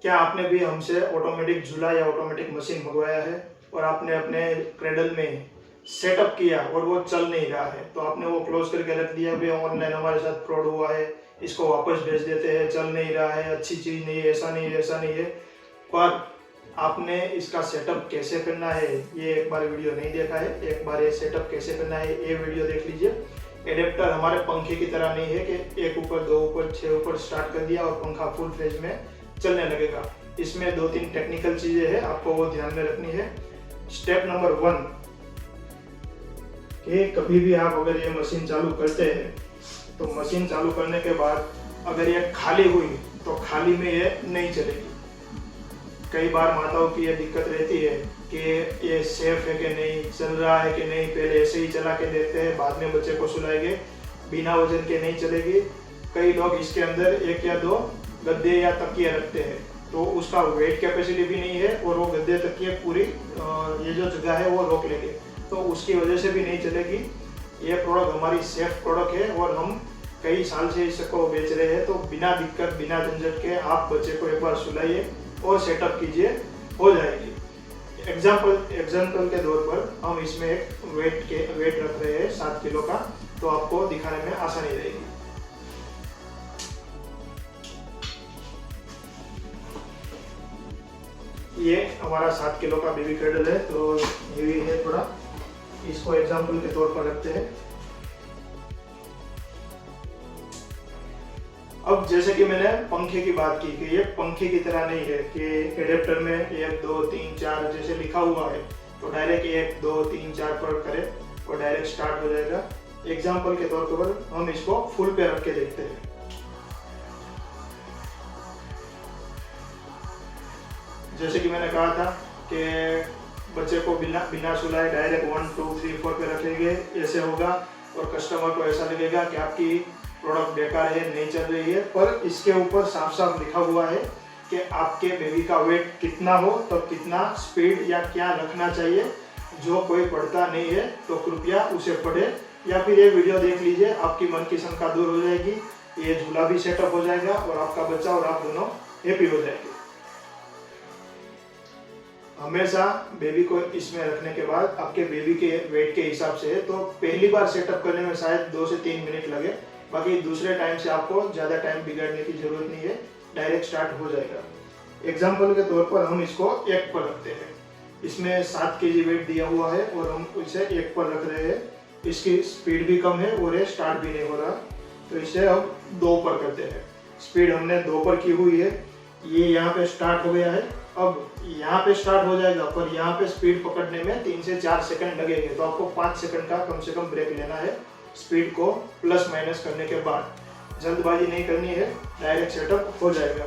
क्या आपने भी हमसे ऑटोमेटिक झूला या ऑटोमेटिक मशीन मंगवाया है और आपने अपने क्रेडल में सेटअप किया और वो चल नहीं रहा है, तो आपने वो क्लोज करके रख दिया, भी ऑनलाइन हमारे साथ फ्रॉड हुआ है, इसको वापस भेज देते हैं, चल नहीं रहा है, अच्छी चीज़ नहीं है, ऐसा नहीं है, ऐसा नहीं है। पर आपने इसका सेटअप कैसे करना है ये एक बार वीडियो नहीं देखा है, एक बार ये सेटअप कैसे करना है ये वीडियो देख लीजिए। एडेप्टर हमारे पंखे की तरह नहीं है कि एक ऊपर दो ऊपर छः ऊपर स्टार्ट कर दिया और पंखा फुल फेज में चलने लगेगा। इसमें 2-3 टेक्निकल चीजें हैं, आपको वो ध्यान में रखनी है। स्टेप नंबर 1 कि कभी भी आप अगर ये मशीन चालू करते हैं तो मशीन चालू करने के बाद अगर ये खाली हुई तो खाली में ये नहीं चलेगी। कई बार माताओं की ये दिक्कत रहती है कि ये सेफ है कि नहीं, चल रहा है कि नहीं, पहले ऐसे ही चला के देते हैं, बाद में बच्चे को सुलाएंगे, बिना वजन के नहीं चलेगी। कई लोग इसके अंदर 1 या 2 गद्दे या तकिए रखते हैं, तो उसका वेट कैपेसिटी भी नहीं है और वो गद्दे तकिए पूरी ये जो जगह है वो रोक लेंगे, तो उसकी वजह से भी नहीं चलेगी। ये प्रोडक्ट हमारी सेफ प्रोडक्ट है और हम कई साल से इसको बेच रहे हैं, तो बिना दिक्कत बिना झंझट के आप बच्चे को एक बार सुलाइए और सेटअप कीजिए, हो जाएगी। एग्जाम्पल के तौर पर हम इसमें एक वेट रख रहे हैं 7 किलो का, तो आपको दिखाने में आसानी रहेगी। ये हमारा 7 किलो का बेबी क्रेडल है, तो हेवी है थोड़ा, इसको एग्जाम्पल के तौर पर रखते हैं। अब जैसे कि मैंने पंखे की बात की कि ये पंखे की तरह नहीं है कि एडेप्टर में 1 2 3 4 जैसे लिखा हुआ है तो डायरेक्ट 1 2 3 4 पर करें और डायरेक्ट स्टार्ट हो जाएगा। एग्जाम्पल के तौर पर हम इसको फुल पे रख के देखते हैं। जैसे कि मैंने कहा था कि बच्चे को बिना सुलाए डायरेक्ट 1 2 3 4 पे रखेंगे, ऐसे होगा और कस्टमर को ऐसा लगेगा कि आपकी प्रोडक्ट बेकार है, नहीं चल रही है। पर इसके ऊपर साफ साफ लिखा हुआ है कि आपके बेबी का वेट कितना हो तो कितना स्पीड या क्या रखना चाहिए। जो कोई पढ़ता नहीं है तो कृपया उसे पढ़े या फिर ये वीडियो देख लीजिए, आपकी मन की शंका दूर हो जाएगी, ये झूला भी सेटअप हो जाएगा और आपका बच्चा और आप दोनों हैप्पी हो जाएंगे। हमेशा बेबी को इसमें रखने के बाद आपके बेबी के वेट के हिसाब से, तो पहली बार सेटअप करने में शायद 2 से 3 मिनट लगे, बाकी दूसरे टाइम से आपको ज़्यादा टाइम बिगाड़ने की जरूरत नहीं है, डायरेक्ट स्टार्ट हो जाएगा। एग्जाम्पल के तौर पर हम इसको 1 पर रखते हैं। इसमें 7 kg वेट दिया हुआ है और हम इसे 1 पर रख रहे हैं। इसकी स्पीड भी कम है और ये स्टार्ट भी नहीं हो रहा, तो इसे हम 2 पर करते हैं। स्पीड हमने 2 पर की हुई है, ये यहाँ पे स्टार्ट हो गया है। अब यहाँ पे स्टार्ट हो जाएगा पर यहाँ पे स्पीड पकड़ने में 3 से 4 सेकंड लगेंगे, तो आपको 5 सेकंड का कम से कम ब्रेक लेना है स्पीड को प्लस माइनस करने के बाद। जल्दबाजी नहीं करनी है, डायरेक्ट सेटअप हो जाएगा।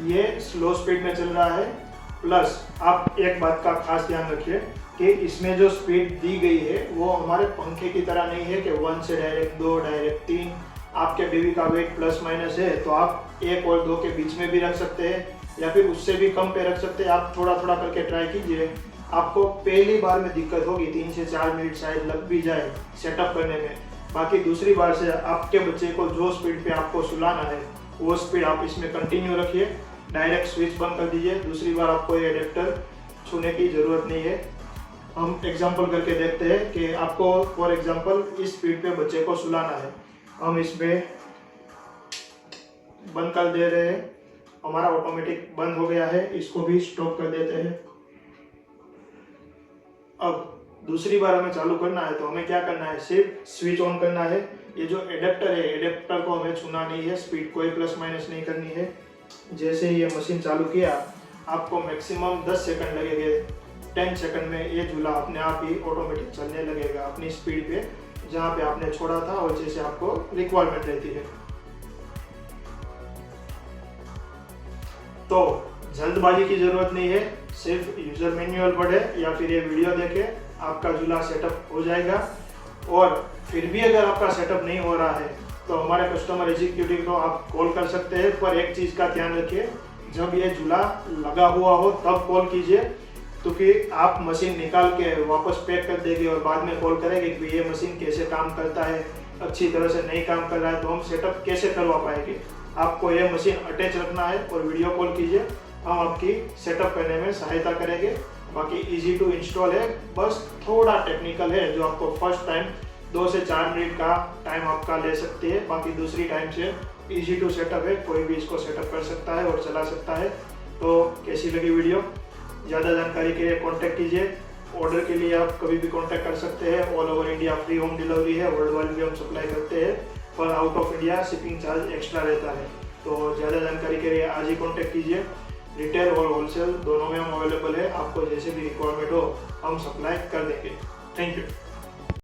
ये स्लो स्पीड में चल रहा है। प्लस आप एक बात का खास ध्यान रखिए कि इसमें जो स्पीड दी गई है वो हमारे पंखे की तरह नहीं है कि 1 से डायरेक्ट 2 डायरेक्ट 3। आपके बेबी का वेट प्लस माइनस है तो आप 1 और 2 के बीच में भी रख सकते हैं या फिर उससे भी कम पे रख सकते हैं। आप थोड़ा थोड़ा करके ट्राई कीजिए। आपको पहली बार में दिक्कत होगी, 3 से 4 मिनट शायद लग भी जाए सेटअप करने में, बाकी दूसरी बार से आपके बच्चे को जो स्पीड पे आपको सुलाना है वो स्पीड आप इसमें कंटिन्यू रखिए। डायरेक्ट स्विच बंद कर दीजिए, दूसरी बार आपको ये एडेप्टर छूने की ज़रूरत नहीं है। हम एग्जाम्पल करके देखते हैं कि आपको फॉर एग्जाम्पल इस स्पीड पे बच्चे को सुलाना है। हम इसमें बंद कर दे रहे हैं, हमारा ऑटोमेटिक बंद हो गया है, इसको भी स्टॉप कर देते हैं। अब दूसरी बार हमें चालू करना है तो हमें क्या करना है, सिर्फ स्विच ऑन करना है। ये जो एडेप्टर है, एडेप्टर को हमें छूना नहीं है, स्पीड कोई प्लस माइनस नहीं करनी है। जैसे ही ये मशीन चालू किया आपको मैक्सिमम 10 सेकंड लगेंगे, 10 सेकंड में ये झूला अपने आप ही ऑटोमेटिक चलने लगेगा अपनी स्पीड पे, जहाँ पे आपने छोड़ा था और जैसे आपको रिक्वायरमेंट रहती है। तो जल्दबाजी की जरूरत नहीं है, सिर्फ यूजर मैनुअल पढ़े या फिर ये वीडियो देखे, आपका झूला सेटअप हो जाएगा। और फिर भी अगर आपका सेटअप नहीं हो रहा है तो हमारे कस्टमर एग्जीक्यूटिव को आप कॉल कर सकते हैं। पर एक चीज़ का ध्यान रखिए, जब ये झूला लगा हुआ हो तब कॉल कीजिए, क्योंकि आप मशीन निकाल के वापस पैक कर देंगे और बाद में कॉल करेंगे कि ये मशीन कैसे काम करता है, अच्छी तरह से नहीं काम कर रहा है, तो हम सेटअप कैसे करवा पाएंगे। आपको ये मशीन अटैच रखना है और वीडियो कॉल कीजिए, हम आपकी सेटअप करने में सहायता करेंगे। बाकी इजी टू इंस्टॉल है, बस थोड़ा टेक्निकल है जो आपको फर्स्ट टाइम 2 से 4 मिनट का टाइम आपका ले सकती है। बाकी दूसरी टाइम से इजी टू सेटअप है, कोई भी इसको सेटअप कर सकता है और चला सकता है। तो कैसी लगी वीडियो? ज़्यादा जानकारी के लिए कॉन्टैक्ट कीजिए। ऑर्डर के लिए आप कभी भी कॉन्टैक्ट कर सकते हैं। All over India free home delivery है, वर्ल्ड वाइड भी हम सप्लाई करते हैं, पर out of India shipping charge extra रहता है। तो ज़्यादा जानकारी के लिए आज ही कॉन्टैक्ट कीजिए। रिटेल और होलसेल दोनों में हम अवेलेबल है, आपको जैसे भी रिक्वायरमेंट हो हम सप्लाई कर देंगे। Thank you.